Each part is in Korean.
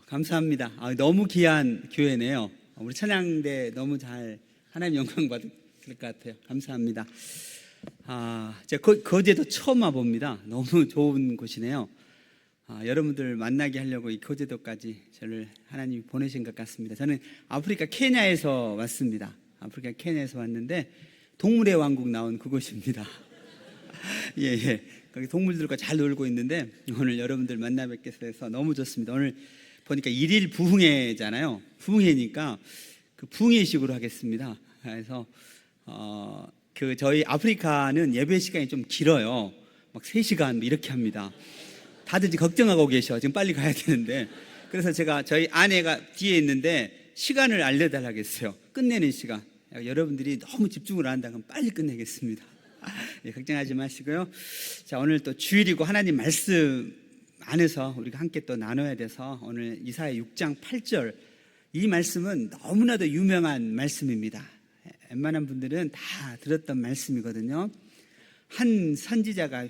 감사합니다. 너무 귀한 교회네요. 우리 찬양대 너무 잘 하나님 영광 받을 것 같아요. 감사합니다. 제가 거제도 처음 와봅니다. 너무 좋은 곳이네요. 여러분들 만나게 하려고 이 거제도까지 저를 하나님이 보내신 것 같습니다. 저는 아프리카 케냐에서 왔습니다. 아프리카 케냐에서 왔는데 동물의 왕국 나온 그곳입니다. 예. 거기 동물들과 잘 놀고 있는데 오늘 여러분들 만나 뵙게 돼서 너무 좋습니다. 오늘 보니까 1일 부흥회잖아요. 부흥회니까 그 부흥회식으로 하겠습니다. 그래서 저희 아프리카는 예배 시간이 좀 길어요. 막 3시간 이렇게 합니다. 다들 지금 걱정하고 계셔. 지금 빨리 가야 되는데. 그래서 제가 저희 아내가 뒤에 있는데 시간을 알려달라고 했어요. 끝내는 시간. 여러분들이 너무 집중을 안 한다 그러면 빨리 끝내겠습니다. 예, 걱정하지 마시고요. 자, 오늘 또 주일이고 하나님 말씀 안에서 우리가 함께 또 나눠야 돼서 오늘 이사야 6장 8절 이 말씀은 너무나도 유명한 말씀입니다. 웬만한 분들은 다 들었던 말씀이거든요. 한 선지자가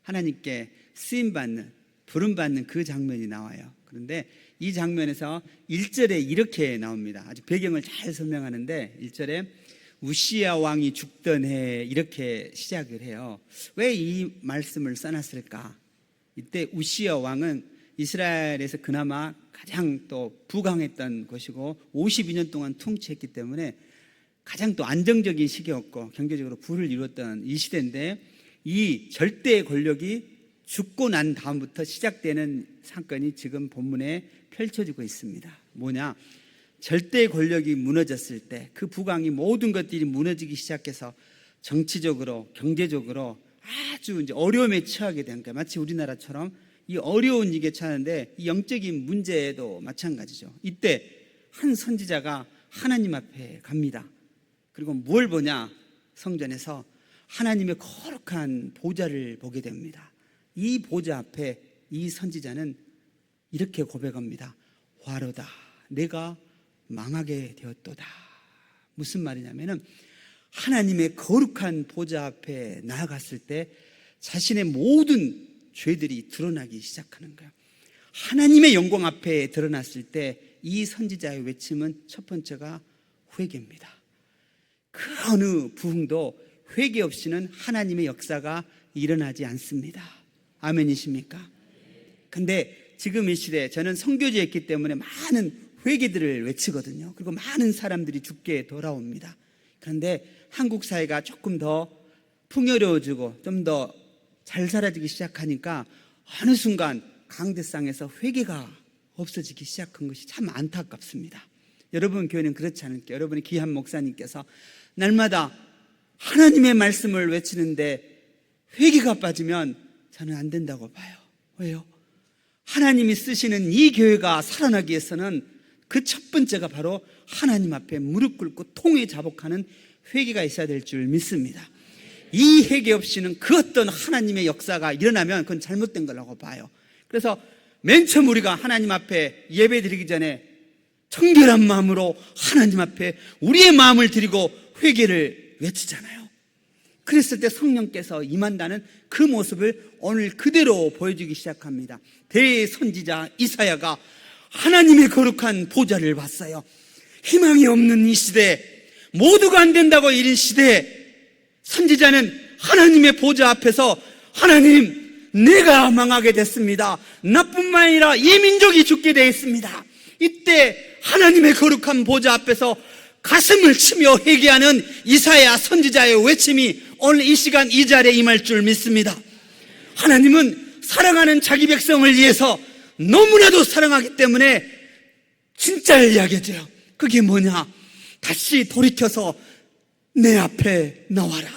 하나님께 쓰임받는, 부름받는 그 장면이 나와요. 그런데 이 장면에서 1절에 이렇게 나옵니다. 아주 배경을 잘 설명하는데 1절에 우시야 왕이 죽던 해 이렇게 시작을 해요. 왜 이 말씀을 써놨을까? 이때 우시야 왕은 이스라엘에서 그나마 가장 또 부강했던 것이고 52년 동안 통치했기 때문에 가장 또 안정적인 시기였고 경제적으로 부를 이뤘던 이 시대인데 이 절대 권력이 죽고 난 다음부터 시작되는 사건이 지금 본문에 펼쳐지고 있습니다. 뭐냐? 절대 권력이 무너졌을 때 그 부강이 모든 것들이 무너지기 시작해서 정치적으로 경제적으로 아주 이제 어려움에 처하게 된 거예요. 마치 우리나라처럼 이 어려운 일에 처하는데 이 영적인 문제도 마찬가지죠. 이때 한 선지자가 하나님 앞에 갑니다. 그리고 뭘 보냐? 성전에서 하나님의 거룩한 보좌를 보게 됩니다. 이 보좌 앞에 이 선지자는 이렇게 고백합니다. 화로다. 내가 망하게 되었도다. 무슨 말이냐면은 하나님의 거룩한 보좌 앞에 나아갔을 때 자신의 모든 죄들이 드러나기 시작하는 거예요. 하나님의 영광 앞에 드러났을 때 이 선지자의 외침은 첫 번째가 회개입니다. 그 어느 부흥도 회개 없이는 하나님의 역사가 일어나지 않습니다. 아멘이십니까? 근데 지금 이 시대에 저는 선교지였기 때문에 많은 회개들을 외치거든요. 그리고 많은 사람들이 죽게 돌아옵니다. 그런데 한국 사회가 조금 더 풍요로워지고 좀 더 잘 살아지기 시작하니까 어느 순간 강대상에서 회개가 없어지기 시작한 것이 참 안타깝습니다. 여러분 교회는 그렇지 않을게요. 여러분의 귀한 목사님께서 날마다 하나님의 말씀을 외치는데 회개가 빠지면 저는 안 된다고 봐요. 왜요? 하나님이 쓰시는 이 교회가 살아나기 위해서는 그 첫 번째가 바로 하나님 앞에 무릎 꿇고 통회 자복하는 회개가 있어야 될 줄 믿습니다. 이 회개 없이는 그 어떤 하나님의 역사가 일어나면 그건 잘못된 거라고 봐요. 그래서 맨 처음 우리가 하나님 앞에 예배 드리기 전에 청결한 마음으로 하나님 앞에 우리의 마음을 드리고 회개를 외치잖아요. 그랬을 때 성령께서 임한다는 그 모습을 오늘 그대로 보여주기 시작합니다. 대선지자 이사야가 하나님의 거룩한 보좌를 봤어요. 희망이 없는 이 시대, 모두가 안 된다고 이런 시대에 선지자는 하나님의 보좌 앞에서 하나님, 내가 망하게 됐습니다. 나뿐만 아니라 이 민족이 죽게 되었습니다. 이때 하나님의 거룩한 보좌 앞에서 가슴을 치며 회개하는 이사야 선지자의 외침이 오늘 이 시간 이 자리에 임할 줄 믿습니다. 하나님은 사랑하는 자기 백성을 위해서 너무나도 사랑하기 때문에 진짜를 이야기해줘요. 그게 뭐냐? 다시 돌이켜서 내 앞에 나와라.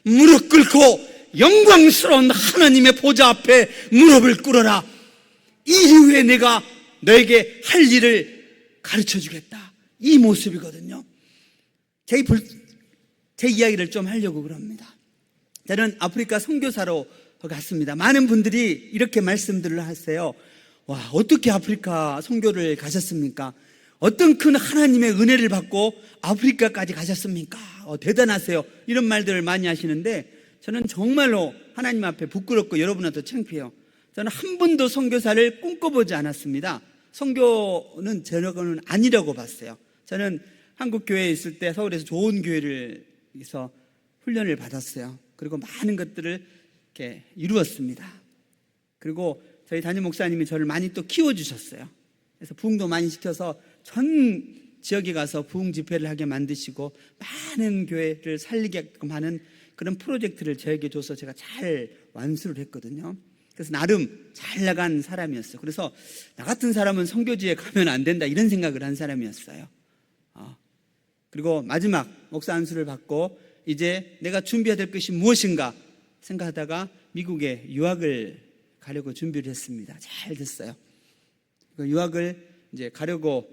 무릎 꿇고 영광스러운 하나님의 보좌 앞에 무릎을 꿇어라. 이후에 내가 너에게 할 일을 가르쳐 주겠다. 이 모습이거든요. 제 이야기를 좀 하려고 그럽니다. 저는 아프리카 선교사로 갔습니다. 많은 분들이 이렇게 말씀들을 하세요. 와, 어떻게 아프리카 선교를 가셨습니까? 어떤 큰 하나님의 은혜를 받고 아프리카까지 가셨습니까? 대단하세요. 이런 말들을 많이 하시는데 저는 정말로 하나님 앞에 부끄럽고 여러분한테 창피해요. 저는 한 번도 선교사를 꿈꿔보지 않았습니다. 선교는 저는 아니라고 봤어요. 저는 한국 교회에 있을 때 서울에서 좋은 교회에서 훈련을 받았어요. 그리고 많은 것들을 이렇게 이루었습니다. 그리고 저희 담임 목사님이 저를 많이 또 키워주셨어요. 그래서 부흥도 많이 시켜서 전 지역에 가서 부흥 집회를 하게 만드시고 많은 교회를 살리게끔 하는 그런 프로젝트를 저에게 줘서 제가 잘 완수를 했거든요. 그래서 나름 잘 나간 사람이었어요. 그래서 나 같은 사람은 선교지에 가면 안 된다 이런 생각을 한 사람이었어요. 그리고 마지막 목사 안수를 받고 이제 내가 준비해야 될 것이 무엇인가 생각하다가 미국에 유학을 가려고 준비를 했습니다. 잘 됐어요. 유학을 이제 가려고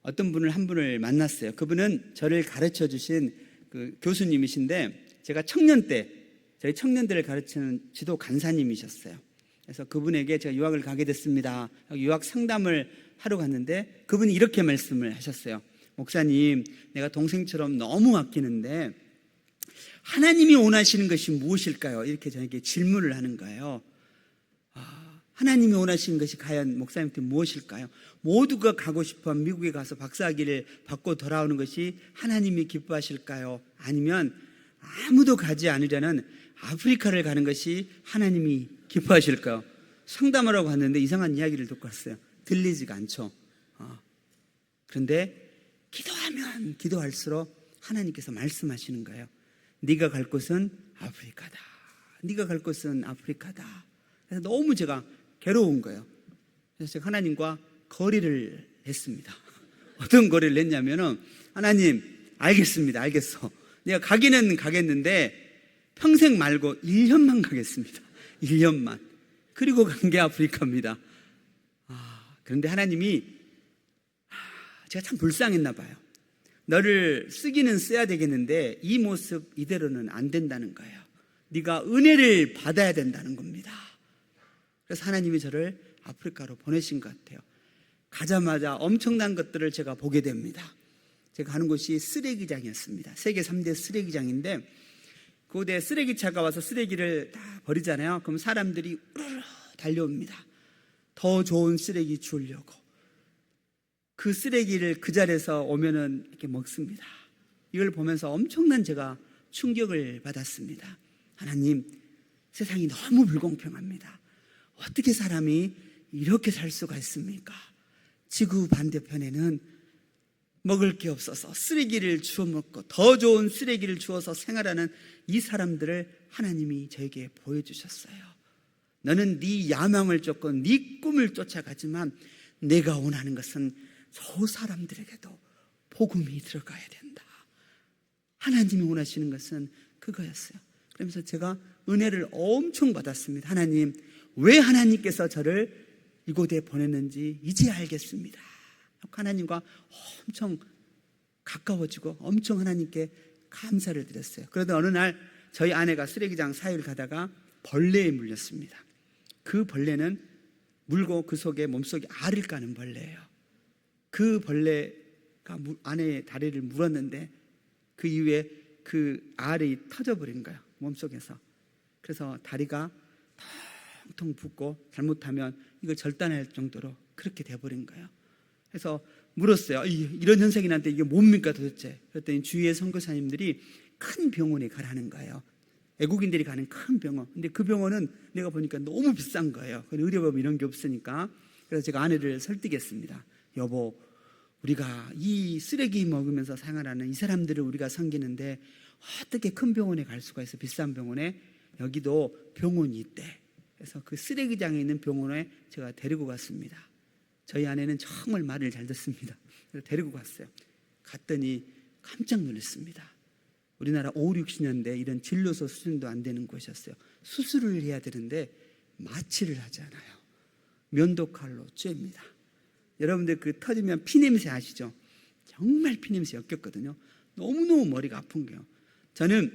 어떤 분을 한 분을 만났어요. 그분은 저를 가르쳐 주신 그 교수님이신데 제가 청년 때 저희 청년들을 가르치는 지도 간사님이셨어요. 그래서 그분에게 제가 유학을 가게 됐습니다. 유학 상담을 하러 갔는데 그분이 이렇게 말씀을 하셨어요. 목사님, 내가 동생처럼 너무 아끼는데 하나님이 원하시는 것이 무엇일까요? 이렇게 저에게 질문을 하는 거예요. 하나님이 원하시는 것이 과연 목사님한테 무엇일까요? 모두가 가고 싶어 미국에 가서 박사학위를 받고 돌아오는 것이 하나님이 기뻐하실까요? 아니면 아무도 가지 않으려는 아프리카를 가는 것이 하나님이 기뻐하실까요? 상담하라고 갔는데 이상한 이야기를 듣고 왔어요. 들리지가 않죠. 그런데 기도하면 기도할수록 하나님께서 말씀하시는 거예요. 네가 갈 곳은 아프리카다. 네가 갈 곳은 아프리카다. 그래서 너무 제가 괴로운 거예요. 그래서 제가 하나님과 거리를 했습니다. 어떤 거리를 했냐면은 하나님, 알겠습니다. 알겠어. 내가 가기는 가겠는데 평생 말고 1년만 가겠습니다. 1년만. 그리고 간 게 아프리카입니다. 그런데 하나님이 제가 참 불쌍했나 봐요. 너를 쓰기는 써야 되겠는데 이 모습 이대로는 안 된다는 거예요. 네가 은혜를 받아야 된다는 겁니다. 그래서 하나님이 저를 아프리카로 보내신 것 같아요. 가자마자 엄청난 것들을 제가 보게 됩니다. 제가 가는 곳이 쓰레기장이었습니다. 세계 3대 쓰레기장인데 그곳에 쓰레기차가 와서 쓰레기를 다 버리잖아요. 그럼 사람들이 우르르 달려옵니다. 더 좋은 쓰레기 주려고. 그 쓰레기를 그 자리에서 오면은 이렇게 먹습니다. 이걸 보면서 엄청난 제가 충격을 받았습니다. 하나님, 세상이 너무 불공평합니다. 어떻게 사람이 이렇게 살 수가 있습니까? 지구 반대편에는 먹을 게 없어서 쓰레기를 주워 먹고 더 좋은 쓰레기를 주워서 생활하는 이 사람들을 하나님이 저에게 보여주셨어요. 너는 네 야망을 쫓고 네 꿈을 쫓아가지만 내가 원하는 것은 저 사람들에게도 복음이 들어가야 된다. 하나님이 원하시는 것은 그거였어요. 그러면서 제가 은혜를 엄청 받았습니다. 하나님, 왜 하나님께서 저를 이곳에 보냈는지 이제 알겠습니다. 하나님과 엄청 가까워지고 엄청 하나님께 감사를 드렸어요. 그러다 어느 날 저희 아내가 쓰레기장 사이를 가다가 벌레에 물렸습니다. 그 벌레는 물고 그 속에 몸속에 알을 까는 벌레예요. 그 벌레가 아내의 다리를 물었는데 그 이후에 그 알이 터져버린 거예요. 몸속에서. 그래서 다리가 텅텅 붓고 잘못하면 이걸 절단할 정도로 그렇게 돼버린 거예요. 그래서 물었어요. 이런 현상이 난데 이게 뭡니까 도대체? 그랬더니 주위의 선교사님들이 큰 병원에 가라는 거예요. 외국인들이 가는 큰 병원. 근데 그 병원은 내가 보니까 너무 비싼 거예요. 의료보험 이런 게 없으니까. 그래서 제가 아내를 설득했습니다. 여보, 우리가 이 쓰레기 먹으면서 생활하는 이 사람들을 우리가 섬기는데 어떻게 큰 병원에 갈 수가 있어? 비싼 병원에. 여기도 병원이 있대. 그래서 그 쓰레기장에 있는 병원에 제가 데리고 갔습니다. 저희 아내는 정말 말을 잘 듣습니다. 그래서 데리고 갔어요. 갔더니 깜짝 놀랐습니다. 우리나라 5, 60년대 이런 진료소 수준도 안 되는 곳이었어요. 수술을 해야 되는데 마취를 하지 않아요. 면도칼로 쬐입니다. 여러분들 그 터지면 피냄새 아시죠? 정말 피냄새 엮였거든요. 너무너무 머리가 아픈 거예요. 저는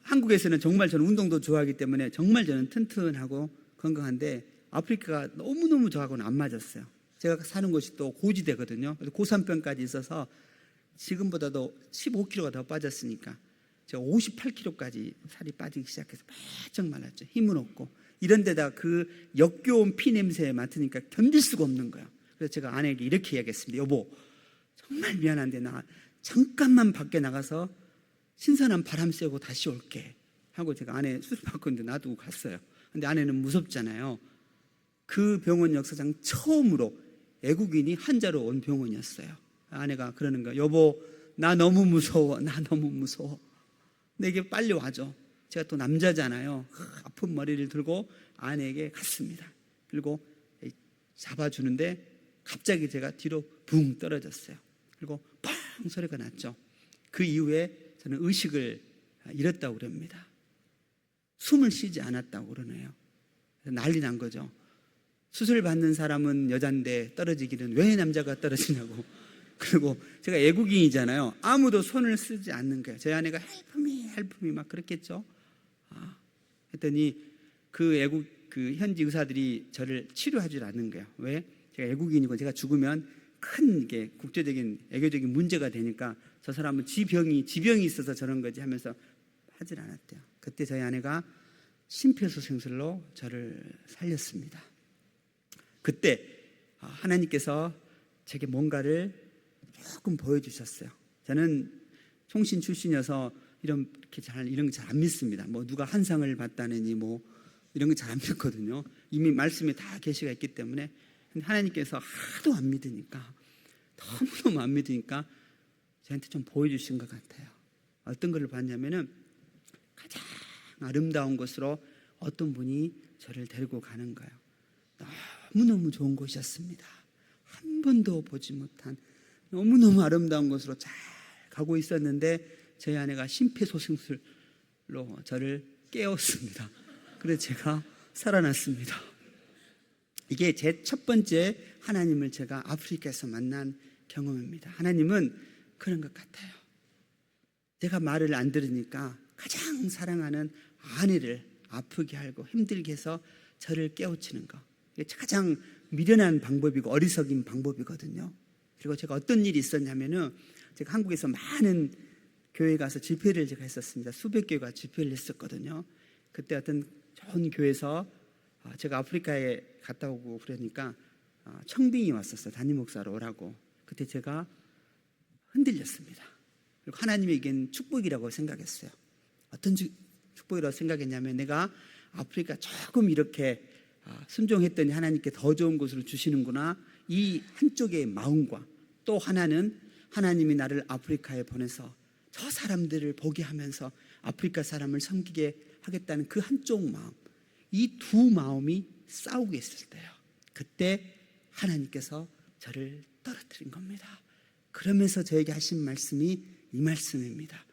한국에서는 정말 저는 운동도 좋아하기 때문에 정말 저는 튼튼하고 건강한데 아프리카가 너무너무 저하고는 안 맞았어요. 제가 사는 곳이 또 고지대거든요. 그래서 고산병까지 있어서 지금보다도 15kg가 더 빠졌으니까 제가 58kg까지 살이 빠지기 시작해서 바짝 말랐죠. 힘은 없고 이런 데다 그 역겨운 피 냄새 맡으니까 견딜 수가 없는 거예요. 그래서 제가 아내에게 이렇게 이야기했습니다. 여보, 정말 미안한데 나 잠깐만 밖에 나가서 신선한 바람 쐬고 다시 올게 하고 제가 아내 수술 받고 있는데 놔두고 갔어요. 근데 아내는 무섭잖아요. 그 병원 역사상 처음으로 외국인이 환자로 온 병원이었어요. 아내가 그러는 거예요. 여보, 나 너무 무서워. 나 너무 무서워. 내게 빨리 와줘. 제가 또 남자잖아요. 아픈 머리를 들고 아내에게 갔습니다. 그리고 잡아주는데 갑자기 제가 뒤로 붕 떨어졌어요. 그리고 팡 소리가 났죠. 그 이후에 저는 의식을 잃었다고 그럽니다. 숨을 쉬지 않았다고 그러네요. 난리 난 거죠. 수술 받는 사람은 여잔데 떨어지기는 왜 남자가 떨어지냐고. 그리고 제가 외국인이잖아요. 아무도 손을 쓰지 않는 거예요. 저희 아내가 헬프미 막 그랬겠죠. 했더니 그 현지 의사들이 저를 치료하지 않는 거예요. 왜? 제가 외국인이고 제가 죽으면 큰 이게 국제적인 외교적인 문제가 되니까 저 사람은 지병이 있어서 저런 거지 하면서 하질 않았대요. 그때 저희 아내가 심폐소생술로 저를 살렸습니다. 그때 하나님께서 제게 뭔가를 조금 보여주셨어요. 저는 총신 출신이어서 이런 거 잘 안 믿습니다. 뭐 누가 한상을 봤다느니 뭐 이런 거 잘 안 믿거든요. 이미 말씀에 다 계시가 있기 때문에. 근데 하나님께서 하도 안 믿으니까, 너무너무 안 믿으니까 저한테 좀 보여주신 것 같아요. 어떤 걸 봤냐면은 가장 아름다운 곳으로 어떤 분이 저를 데리고 가는 거예요. 너무너무 좋은 곳이었습니다. 한 번도 보지 못한 너무너무 아름다운 곳으로 잘 가고 있었는데 저희 아내가 심폐소생술로 저를 깨웠습니다. 그래서 제가 살아났습니다. 이게 제 첫 번째 하나님을 제가 아프리카에서 만난 경험입니다. 하나님은 그런 것 같아요. 제가 말을 안 들으니까 가장 사랑하는 아내를 아프게 하고 힘들게 해서 저를 깨우치는 거. 이게 가장 미련한 방법이고 어리석인 방법이거든요. 그리고 제가 어떤 일이 있었냐면은 제가 한국에서 많은 교회 가서 집회를 제가 했었습니다. 수백 교회가 집회를 했었거든요. 그때 어떤 좋은 교회에서 제가 아프리카에 갔다 오고 그러니까 청빙이 왔었어요. 담임 목사로 오라고. 그때 제가 흔들렸습니다. 그리고 하나님에겐 축복이라고 생각했어요. 어떤 축복이라고 생각했냐면 내가 아프리카 조금 이렇게 순종했더니 하나님께 더 좋은 곳으로 주시는구나. 이 한쪽의 마음과 또 하나는 하나님이 나를 아프리카에 보내서 저 사람들을 보게 하면서 아프리카 사람을 섬기게 하겠다는 그 한쪽 마음, 이 두 마음이 싸우고 있을 때요. 그때 하나님께서 저를 떨어뜨린 겁니다. 그러면서 저에게 하신 말씀이 이 말씀입니다.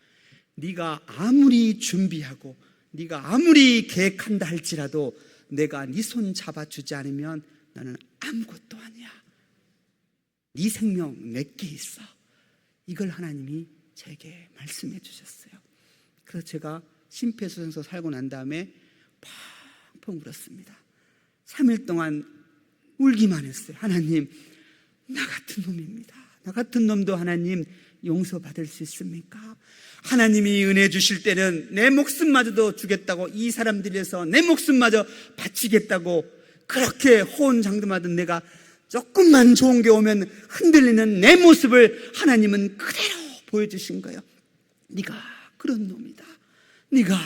네가 아무리 준비하고 네가 아무리 계획한다 할지라도 내가 네 손 잡아주지 않으면 나는 아무것도 아니야. 네 생명 내게 있어. 이걸 하나님이 제게 말씀해 주셨어요. 그래서 제가 심폐소생술 살고 난 다음에 펑펑 울었습니다. 3일 동안 울기만 했어요. 하나님, 나 같은 놈입니다. 나 같은 놈도 하나님 용서받을 수 있습니까? 하나님이 은혜 주실 때는 내 목숨마저도 주겠다고, 이 사람들에서 내 목숨마저 바치겠다고 그렇게 호언장담하던 내가 조금만 좋은 게 오면 흔들리는 내 모습을 하나님은 그대로 보여주신 거예요. 네가 그런 놈이다. 네가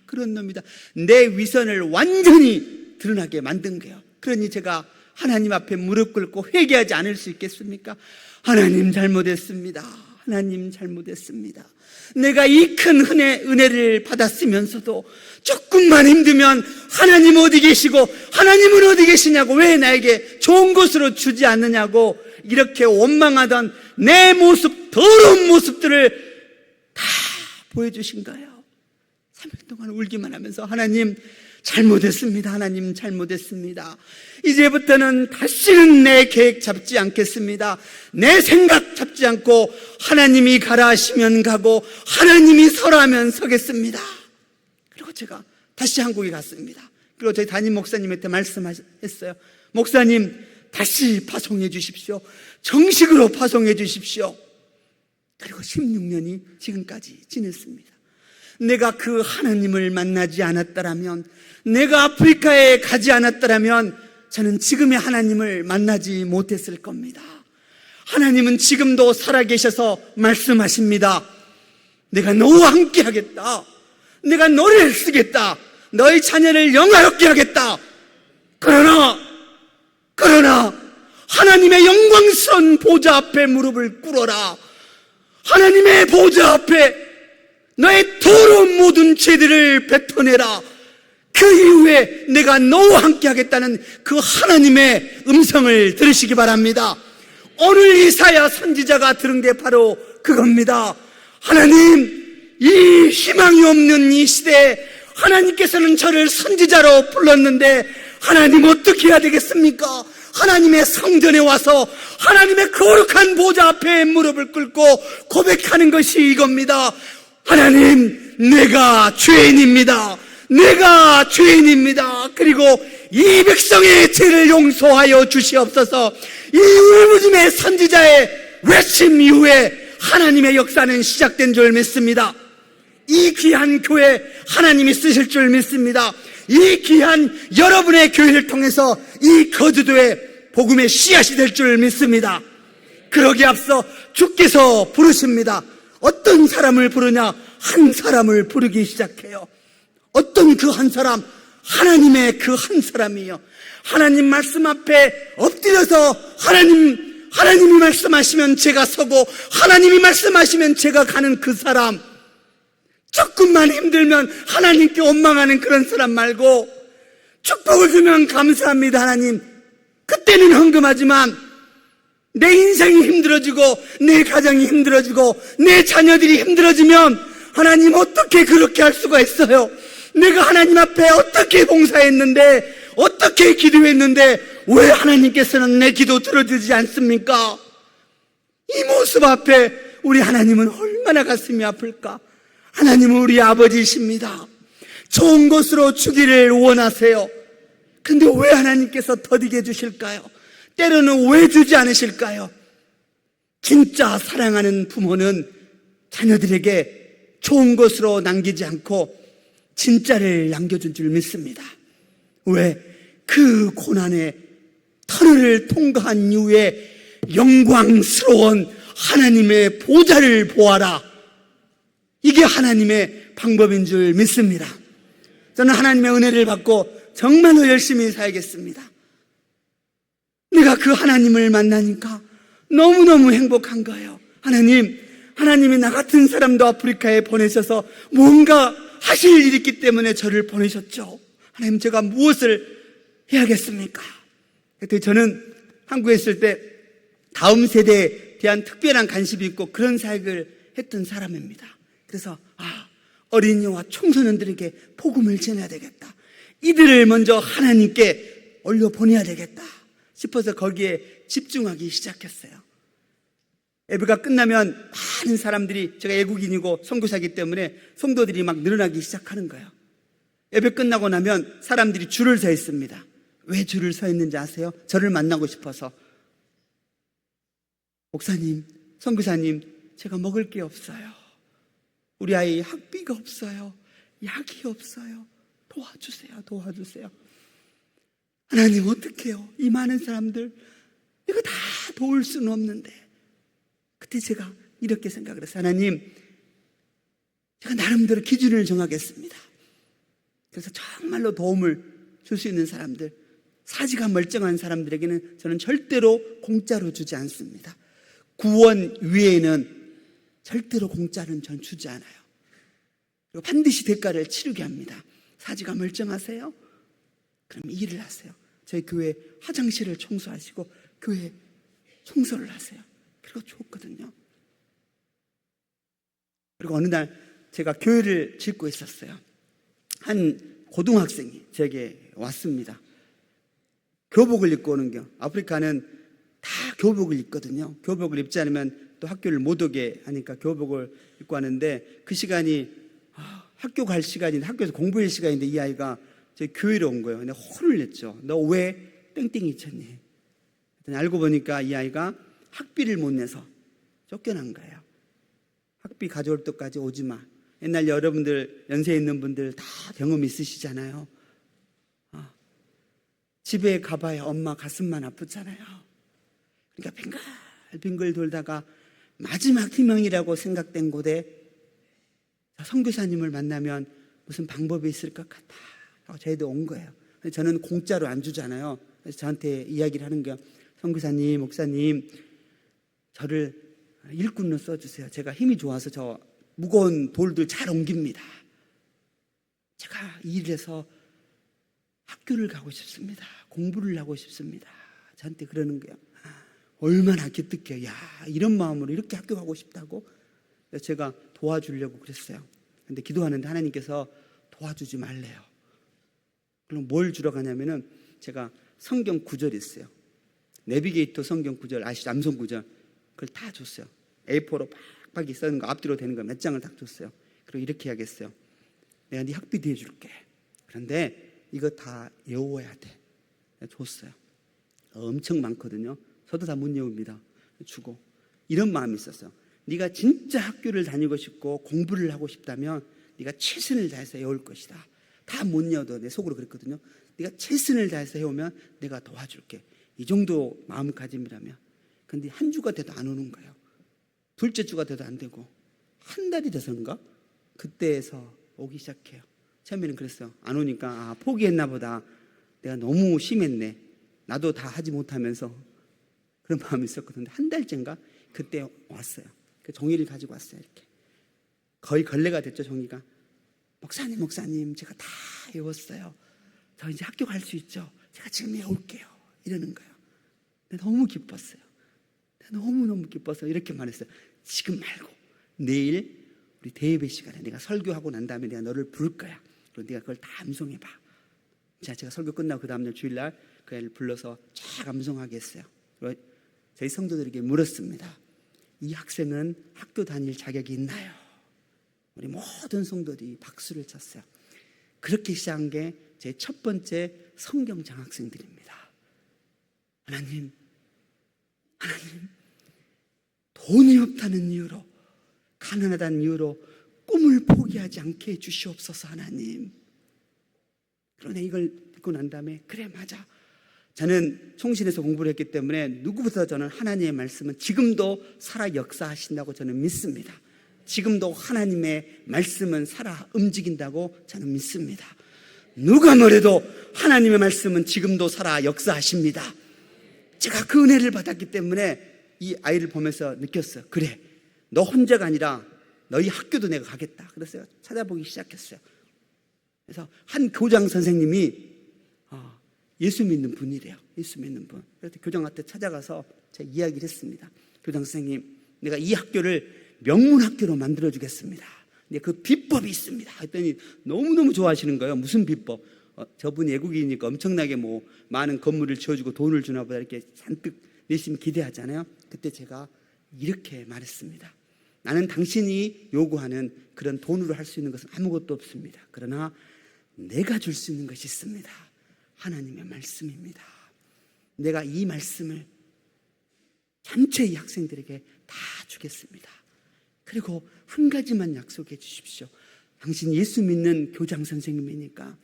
그런 놈이다. 내 위선을 완전히 드러나게 만든 거예요. 그러니 제가 하나님 앞에 무릎 꿇고 회개하지 않을 수 있겠습니까? 하나님 잘못했습니다. 하나님 잘못했습니다. 내가 이 큰 은혜를 받았으면서도 조금만 힘들면 하나님 어디 계시고 하나님은 어디 계시냐고, 왜 나에게 좋은 곳으로 주지 않느냐고 이렇게 원망하던 내 모습, 더러운 모습들을 다 보여주신 거예요. 3일 동안 울기만 하면서 하나님 잘못했습니다. 하나님 잘못했습니다. 이제부터는 다시는 내 계획 잡지 않겠습니다. 내 생각 잡지 않고 하나님이 가라 하시면 가고 하나님이 서라 하면 서겠습니다. 그리고 제가 다시 한국에 갔습니다. 그리고 저희 담임 목사님한테 말씀했어요. 목사님, 다시 파송해 주십시오. 정식으로 파송해 주십시오. 그리고 16년이 지금까지 지냈습니다. 내가 그 하나님을 만나지 않았더라면, 내가 아프리카에 가지 않았더라면 저는 지금의 하나님을 만나지 못했을 겁니다. 하나님은 지금도 살아계셔서 말씀하십니다. 내가 너와 함께 하겠다. 내가 노래를 쓰겠다. 너희 자녀를 영화롭게 하겠다. 그러나 하나님의 영광스러운 보좌 앞에 무릎을 꿇어라. 하나님의 보좌 앞에 너의 더러운 모든 죄들을 뱉어내라. 그 이후에 내가 너와 함께 하겠다는 그 하나님의 음성을 들으시기 바랍니다. 오늘 이사야 선지자가 들은 게 바로 그겁니다. 하나님, 이 희망이 없는 이 시대에 하나님께서는 저를 선지자로 불렀는데 하나님 어떻게 해야 되겠습니까? 하나님의 성전에 와서 하나님의 거룩한 보좌 앞에 무릎을 꿇고 고백하는 것이 이겁니다. 하나님, 내가 죄인입니다. 내가 죄인입니다. 그리고 이 백성의 죄를 용서하여 주시옵소서. 이 울부짖음의 선지자의 외침 이후에 하나님의 역사는 시작된 줄 믿습니다. 이 귀한 교회 하나님이 쓰실 줄 믿습니다. 이 귀한 여러분의 교회를 통해서 이 거주도에 복음의 씨앗이 될 줄 믿습니다. 그러기에 앞서 주께서 부르십니다. 어떤 사람을 부르냐? 한 사람을 부르기 시작해요. 어떤 그 한 사람? 하나님의 그 한 사람이요. 하나님 말씀 앞에 엎드려서 하나님이 말씀하시면 제가 서고 하나님이 말씀하시면 제가 가는 그 사람, 조금만 힘들면 하나님께 원망하는 그런 사람 말고 축복을 주면 감사합니다. 하나님, 그때는 헌금하지만 내 인생이 힘들어지고 내 가정이 힘들어지고 내 자녀들이 힘들어지면 하나님 어떻게 그렇게 할 수가 있어요? 내가 하나님 앞에 어떻게 봉사했는데, 어떻게 기도했는데 왜 하나님께서는 내 기도 들어주지 않습니까? 이 모습 앞에 우리 하나님은 얼마나 가슴이 아플까? 하나님은 우리 아버지이십니다. 좋은 것으로 주기를 원하세요. 근데 왜 하나님께서 더디게 주실까요? 때로는 왜 주지 않으실까요? 진짜 사랑하는 부모는 자녀들에게 좋은 것으로 남기지 않고 진짜를 남겨준 줄 믿습니다. 왜? 그 고난의 터널을 통과한 이후에 영광스러운 하나님의 보좌를 보아라. 이게 하나님의 방법인 줄 믿습니다. 저는 하나님의 은혜를 받고 정말로 열심히 살겠습니다. 내가 그 하나님을 만나니까 너무너무 행복한 거예요. 하나님이 나 같은 사람도 아프리카에 보내셔서 뭔가 하실 일이 있기 때문에 저를 보내셨죠. 하나님, 제가 무엇을 해야겠습니까? 그때 저는 한국에 있을 때 다음 세대에 대한 특별한 관심이 있고 그런 사역을 했던 사람입니다. 그래서 어린이와 청소년들에게 복음을 전해야 되겠다. 이들을 먼저 하나님께 올려보내야 되겠다 싶어서 거기에 집중하기 시작했어요. 예배가 끝나면 많은 사람들이, 제가 외국인이고 선교사이기 때문에 성도들이 막 늘어나기 시작하는 거예요. 예배 끝나고 나면 사람들이 줄을 서 있습니다. 왜 줄을 서 있는지 아세요? 저를 만나고 싶어서. 목사님, 선교사님, 제가 먹을 게 없어요. 우리 아이 학비가 없어요. 약이 없어요. 도와주세요. 하나님, 어떡해요? 이 많은 사람들 내가 다 도울 수는 없는데. 그때 제가 이렇게 생각을 했어요. 하나님, 제가 나름대로 기준을 정하겠습니다. 그래서 정말로 도움을 줄 수 있는 사람들, 사지가 멀쩡한 사람들에게는 저는 절대로 공짜로 주지 않습니다. 구원 위에는 절대로 공짜는 전 주지 않아요. 그리고 반드시 대가를 치르게 합니다. 사지가 멀쩡하세요? 그럼 일을 하세요. 저희 교회 화장실을 청소하시고 교회 청소를 하세요. 그리고 좋거든요. 그리고 어느 날 제가 교회를 짓고 있었어요. 한 고등학생이 제게 왔습니다. 교복을 입고 오는 겨. 아프리카는 다 교복을 입거든요. 교복을 입지 않으면 또 학교를 못 오게 하니까 교복을 입고 하는데, 그 시간이 학교 갈 시간인데, 학교에서 공부할 시간인데 이 아이가 저희 교회로 온 거예요. 근데 혼을 냈죠. 너 왜 땡땡이 쳤니? 알고 보니까 이 아이가 학비를 못 내서 쫓겨난 거예요. 학비 가져올 때까지 오지 마. 옛날 여러분들 연세 있는 분들 다 경험 있으시잖아요. 집에 가봐야 엄마 가슴만 아프잖아요. 그러니까 빙글빙글 돌다가 마지막 희망이라고 생각된 곳에 선교사님을 만나면 무슨 방법이 있을 것 같다 라고 저희도 온 거예요. 저는 공짜로 안 주잖아요. 그래서 저한테 이야기를 하는 거예요. 선교사님, 목사님, 저를 일꾼으로 써주세요. 제가 힘이 좋아서 저 무거운 돌들 잘 옮깁니다. 제가 이 일에서 학교를 가고 싶습니다. 공부를 하고 싶습니다. 저한테 그러는 거예요. 얼마나 기특해요. 야, 이런 마음으로 이렇게 학교 가고 싶다고? 그래서 제가 도와주려고 그랬어요. 근데 기도하는데 하나님께서 도와주지 말래요. 그럼 뭘 주러 가냐면은 제가 성경 구절이 있어요. 내비게이터 성경 구절 아시죠? 암송 구절. 그걸 다 줬어요. A4로 빡빡이 써는 거 앞뒤로 되는 거 몇 장을 딱 줬어요. 그리고 이렇게 해야겠어요. 내가 네 학비도 해줄게. 그런데 이거 다 외워야 돼. 줬어요. 엄청 많거든요. 저도 다 못 외웁니다. 주고 이런 마음이 있었어요. 네가 진짜 학교를 다니고 싶고 공부를 하고 싶다면 네가 최선을 다해서 외울 것이다. 다 못 외워도 내 속으로 그랬거든요. 네가 최선을 다해서 해오면 내가 도와줄게. 이 정도 마음가짐이라면. 근데 한 주가 돼도 안 오는 거예요. 둘째 주가 돼도 안 되고 한 달이 돼서인가? 그때에서 오기 시작해요. 처음에는 그랬어요. 안 오니까 포기했나 보다. 내가 너무 심했네. 나도 다 하지 못하면서 그런 마음이 있었거든요. 한 달째인가? 그때 왔어요. 그 종이를 가지고 왔어요. 이렇게 거의 걸레가 됐죠. 종이가. 목사님 제가 다 외웠어요. 저 이제 학교 갈 수 있죠. 제가 지금 외울게요. 이러는 거예요. 너무 기뻤어요. 너무너무 기뻐서 이렇게 말했어요. 지금 말고 내일 우리 대예배 시간에 내가 설교하고 난 다음에 내가 너를 부를 거야. 그리고 네가 그걸 다 암송해봐. 자, 제가 설교 끝나고 그 다음날 주일날 그 애를 불러서 쫙 암송하게 했어요. 그리고 저희 성도들에게 물었습니다. 이 학생은 학교 다닐 자격이 있나요? 우리 모든 성도들이 박수를 쳤어요. 그렇게 시작한 게 제 첫 번째 성경 장학생들입니다. 하나님, 돈이 없다는 이유로, 가난하다는 이유로 꿈을 포기하지 않게 해주시옵소서. 하나님. 그러나 이걸 듣고 난 다음에 그래 맞아. 저는 총신에서 공부를 했기 때문에 누구보다 저는 하나님의 말씀은 지금도 살아 역사하신다고 저는 믿습니다. 지금도 하나님의 말씀은 살아 움직인다고 저는 믿습니다. 누가 뭐래도 하나님의 말씀은 지금도 살아 역사하십니다. 제가 그 은혜를 받았기 때문에 이 아이를 보면서 느꼈어요. 그래, 너 혼자가 아니라 너희 학교도 내가 가겠다. 그래서 찾아보기 시작했어요. 그래서 한 교장 선생님이 예수 믿는 분이래요. 예수 믿는 분. 그래서 교장한테 찾아가서 제가 이야기를 했습니다. 교장 선생님, 내가 이 학교를 명문학교로 만들어주겠습니다. 근데 그 비법이 있습니다. 했더니 너무너무 좋아하시는 거예요. 무슨 비법? 저분이 외국인이니까 엄청나게 뭐 많은 건물을 지어주고 돈을 주나 보다 이렇게 잔뜩 열심히 기대하잖아요. 그때 제가 이렇게 말했습니다. 나는 당신이 요구하는 그런 돈으로 할 수 있는 것은 아무것도 없습니다. 그러나 내가 줄 수 있는 것이 있습니다. 하나님의 말씀입니다. 내가 이 말씀을 전체 이 학생들에게 다 주겠습니다. 그리고 한 가지만 약속해 주십시오. 당신 예수 믿는 교장 선생님이니까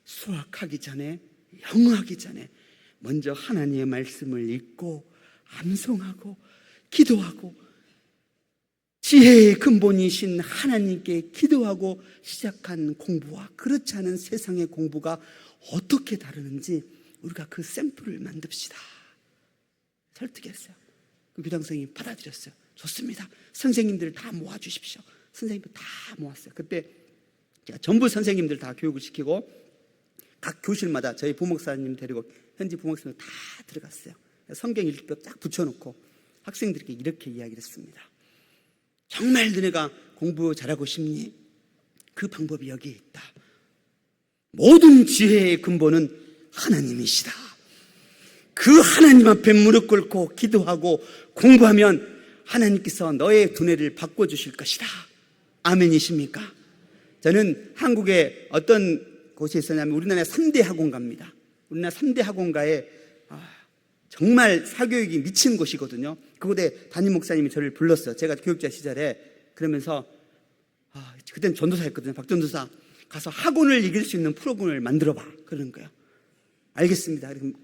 수학하기 전에, 영어하기 전에 먼저 하나님의 말씀을 읽고 암송하고 기도하고 지혜의 근본이신 하나님께 기도하고 시작한 공부와 그렇지 않은 세상의 공부가 어떻게 다르는지 우리가 그 샘플을 만듭시다. 설득했어요. 그 교장 선생님이 받아들였어요. 좋습니다. 선생님들을 다 모아주십시오. 선생님들 다 모았어요. 그때 제가 전부 선생님들 다 교육을 시키고 각 교실마다 저희 부목사님 데리고 현지 부목사님 다 들어갔어요. 성경 읽기도 딱 붙여놓고 학생들에게 이렇게 이야기를 했습니다. 정말 너네가 공부 잘하고 싶니? 그 방법이 여기에 있다. 모든 지혜의 근본은 하나님이시다. 그 하나님 앞에 무릎 꿇고 기도하고 공부하면 하나님께서 너의 두뇌를 바꿔주실 것이다. 아멘이십니까? 저는 한국에 어떤 곳이 있었냐면 우리나라 3대 학원가입니다. 우리나라 3대 학원가에 정말 사교육이 미친 곳이거든요. 그곳에 담임 목사님이 저를 불렀어요. 제가 교육자 시절에. 그러면서 그때는 전도사였거든요. 박전도사. 가서 학원을 이길 수 있는 프로그램을 만들어봐. 그러는 거예요. 알겠습니다. 그럼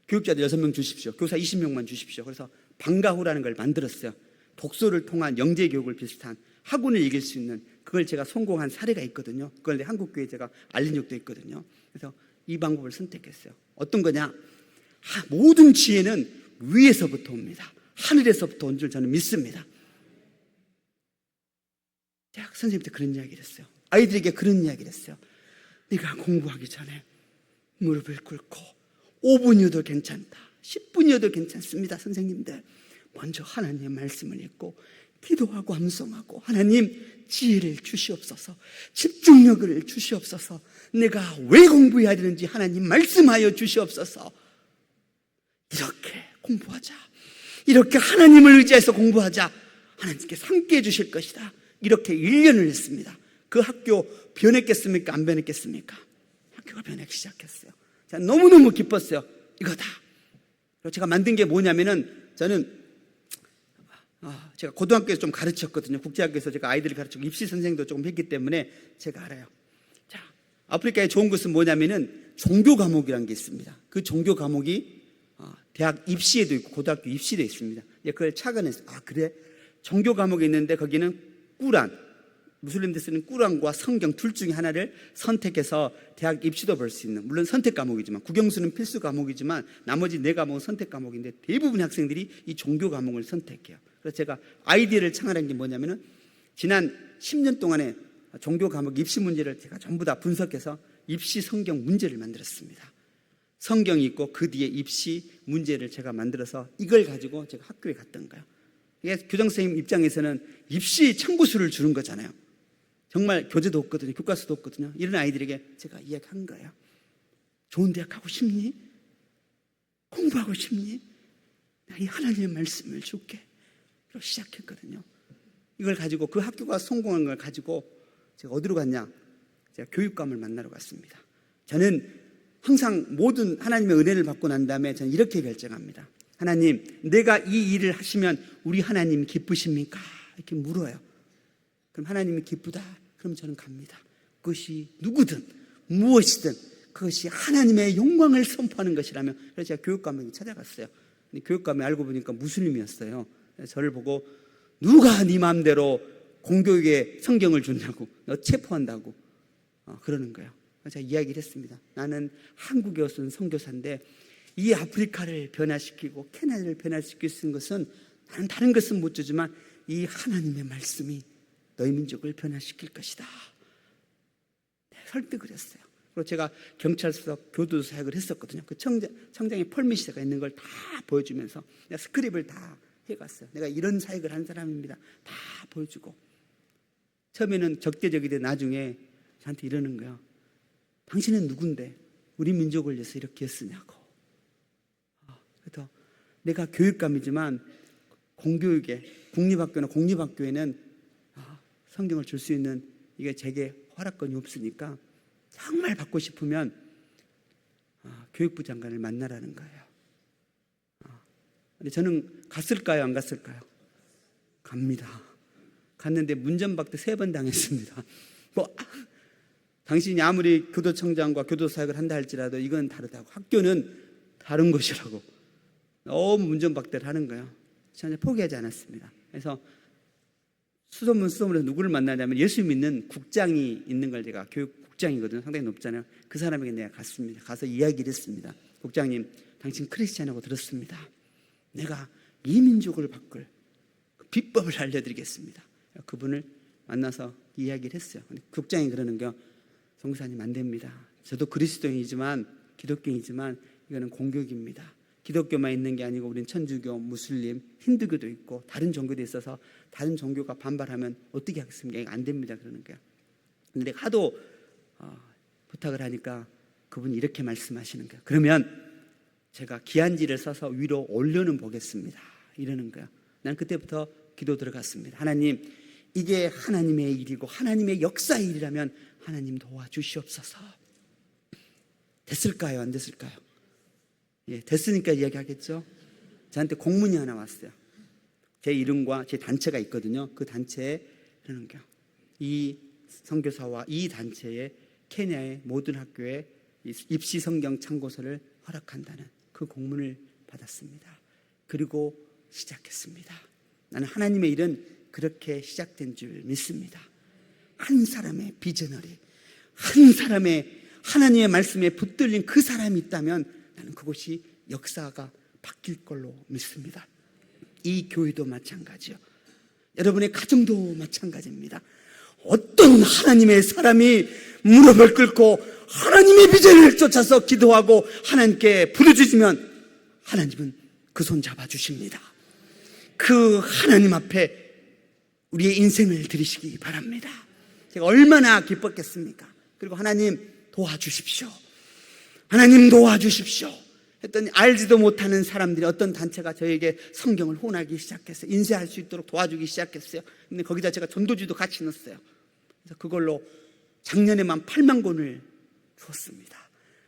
교육자들 6명 주십시오. 교사 20명만 주십시오. 그래서 방과후라는 걸 만들었어요. 독서를 통한 영재교육을 비슷한 학원을 이길 수 있는, 그걸 제가 성공한 사례가 있거든요. 그걸 한국교회에 제가 알린 적도 있거든요. 그래서 이 방법을 선택했어요. 어떤 거냐? 모든 지혜는 위에서부터 옵니다. 하늘에서부터 온 줄 저는 믿습니다. 제가 선생님한테 그런 이야기를 했어요. 아이들에게 그런 이야기를 했어요. 네가 공부하기 전에 무릎을 꿇고 5분이어도 괜찮다, 10분이어도 괜찮습니다. 선생님들, 먼저 하나님의 말씀을 읽고 기도하고 암송하고, 하나님 지혜를 주시옵소서, 집중력을 주시옵소서, 내가 왜 공부해야 되는지 하나님 말씀하여 주시옵소서. 이렇게 공부하자, 이렇게 하나님을 의지해서 공부하자, 하나님께서 함께 해주실 것이다. 이렇게 1년을 했습니다. 그 학교 변했겠습니까? 안 변했겠습니까? 학교가 변하기 시작했어요. 제가 너무너무 기뻤어요. 이거다. 그리고 제가 만든 게 뭐냐면은, 저는 제가 고등학교에서 좀 가르쳤거든요. 국제학교에서 제가 아이들을 가르치고 입시 선생도 조금 했기 때문에 제가 알아요. 자, 아프리카의 좋은 것은 뭐냐면은 종교 과목이라는 게 있습니다. 그 종교 과목이 대학 입시에도 있고 고등학교 입시도 있습니다. 그걸 착안했어요. 그래? 종교 과목이 있는데 거기는 꾸란, 무슬림들 쓰는 꾸란과 성경 둘 중에 하나를 선택해서 대학 입시도 볼 수 있는, 물론 선택 과목이지만, 국영수는 필수 과목이지만 나머지 4과목은 선택 과목인데 대부분의 학생들이 이 종교 과목을 선택해요. 그래서 제가 아이디어를 창안한 게 뭐냐면은, 지난 10년 동안에 종교 과목 입시 문제를 제가 전부 다 분석해서 입시 성경 문제를 만들었습니다. 성경이 있고 그 뒤에 입시 문제를 제가 만들어서 이걸 가지고 제가 학교에 갔던 거예요. 이게 교장선생님 입장에서는 입시 청구서를 주는 거잖아요. 정말 교재도 없거든요. 교과서도 없거든요. 이런 아이들에게 제가 이야기한 거예요. 좋은 대학 가고 싶니? 공부하고 싶니? 나 이 하나님의 말씀을 줄게. 그리고 시작했거든요. 이걸 가지고, 그 학교가 성공한 걸 가지고 제가 어디로 갔냐? 제가 교육감을 만나러 갔습니다. 저는 항상 모든 하나님의 은혜를 받고 난 다음에 저는 이렇게 결정합니다. 하나님, 내가 이 일을 하시면 우리 하나님 기쁘십니까? 이렇게 물어요. 그럼 하나님이 기쁘다. 그럼 저는 갑니다. 그것이 누구든 무엇이든 그것이 하나님의 영광을 선포하는 것이라면. 그래서 제가 교육감에게 찾아갔어요. 교육감이 알고 보니까 무슬림이었어요. 저를 보고 누가 네 마음대로 공교육에 성경을 준다고, 너 체포한다고 그러는 거예요. 제가 이야기를 했습니다. 나는 한국에 온 선교사인데 이 아프리카를 변화시키고 캐나다를 변화시킬 수 있는 것은, 나는 다른 것은 못 주지만 이 하나님의 말씀이 너희 민족을 변화시킬 것이다. 설득을 했어요. 그리고 제가 경찰서 교도 사역을 했었거든요. 그 청장에 펄미시가 있는 걸 다 보여주면서 내가 스크립을 다 해갔어요. 내가 이런 사역을 한 사람입니다. 다 보여주고. 처음에는 적대적인데 나중에 저한테 이러는 거예요. 당신은 누군데 우리 민족을 위해서 이렇게 했으냐고. 그래서 내가 교육감이지만 공교육에, 국립학교나 공립학교에는 성경을 줄 수 있는, 이게 제게 허락권이 없으니까 정말 받고 싶으면 교육부 장관을 만나라는 거예요. 근데 저는 갔을까요? 안 갔을까요? 갑니다. 갔는데 문전박대 3번 당했습니다. 당신이 아무리 교도청장과 교도사역을 한다 할지라도 이건 다르다고, 학교는 다른 것이라고 너무 문전박대를 하는 거예요. 저는 포기하지 않았습니다. 그래서 수소문에서 누구를 만나냐면, 예수 믿는 국장이 있는 걸, 제가 교육국장이거든요. 상당히 높잖아요. 그 사람에게 내가 갔습니다. 가서 이야기를 했습니다. 국장님, 당신 크리스찬이라고 들었습니다. 내가 이 민족을 바꿀 그 비법을 알려드리겠습니다. 그분을 만나서 이야기를 했어요. 국장이 그러는 게, 성사님 안 됩니다. 저도 그리스도인이지만, 기독교인이지만 이거는 공교육입니다. 기독교만 있는 게 아니고 우리는 천주교, 무슬림, 힌두교도 있고 다른 종교도 있어서 다른 종교가 반발하면 어떻게 하겠습니까? 이거 안 됩니다. 그러는 거예요. 근데 내가 하도 부탁을 하니까 그분이 이렇게 말씀하시는 거예요. 그러면 제가 기한지를 써서 위로 올려는 보겠습니다. 이러는 거예요. 난 그때부터 기도 들어갔습니다. 하나님, 이게 하나님의 일이고 하나님의 역사의 일이라면 하나님 도와주시옵소서. 됐을까요? 안 됐을까요? 예, 됐으니까 이야기하겠죠. 저한테 공문이 하나 왔어요. 제 이름과 제 단체가 있거든요. 그 단체에 이러는 거예요. 이 선교사와 이 단체에 케냐의 모든 학교에 입시 성경 참고서를 허락한다는 그 공문을 받았습니다. 그리고 시작했습니다. 나는 하나님의 일은 그렇게 시작된 줄 믿습니다. 한 사람의 비저너리, 한 사람의 하나님의 말씀에 붙들린 그 사람이 있다면 나는 그것이 역사가 바뀔 걸로 믿습니다. 이 교회도 마찬가지요. 여러분의 가정도 마찬가지입니다. 어떤 하나님의 사람이 무릎을 꿇고 하나님의 비전을 쫓아서 기도하고 하나님께 부르짖으면 하나님은 그 손 잡아주십니다. 그 하나님 앞에 우리의 인생을 드리시기 바랍니다. 제가 얼마나 기뻤겠습니까? 그리고 하나님 도와주십시오. 하나님 도와주십시오. 했더니 알지도 못하는 사람들이 어떤 단체가 저에게 성경을 혼하기 시작했어요. 인쇄할 수 있도록 도와주기 시작했어요. 근데 거기다 제가 전도지도 같이 넣었어요. 그래서 그걸로 작년에만 8만 권을 주었습니다.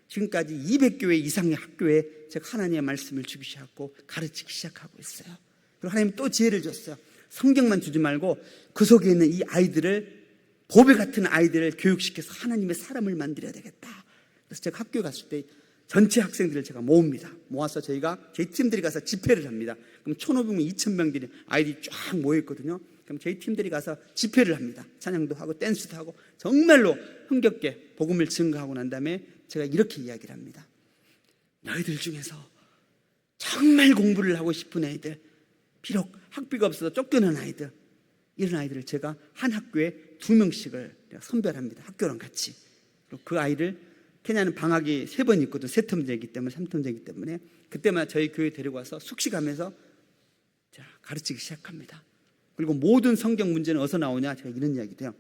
지금까지 200교회 이상의 학교에 제가 하나님의 말씀을 주기 시작하고 가르치기 시작하고 있어요. 그리고 하나님 또 지혜를 줬어요. 성경만 주지 말고 그 속에 있는 이 아이들을, 보배 같은 아이들을 교육시켜서 하나님의 사람을 만들어야 되겠다. 그래서 제가 학교에 갔을 때 전체 학생들을 제가 모읍니다. 모아서 저희가 저희 팀들이 가서 집회를 합니다. 그럼 1,500명, 2,000명들이 아이들이 쫙 모여있거든요. 그럼 저희 팀들이 가서 집회를 합니다. 찬양도 하고 댄스도 하고 정말로 흥겹게 복음을 증거하고 난 다음에 제가 이렇게 이야기를 합니다. 너희들 중에서 정말 공부를 하고 싶은 애들, 비록 학비가 없어서 쫓겨난 아이들, 이런 아이들을 제가 한 학교에 2명씩을 선별합니다. 학교랑 같이. 그리고 그 아이를, 케냐는 방학이 3번 있거든. 3텀제이기 때문에, 3텀제이기 때문에 그때마다 저희 교회 데리고 와서 숙식하면서 가르치기 시작합니다. 그리고 모든 성경 문제는 어디서 나오냐? 제가 이런 이야기도 해요.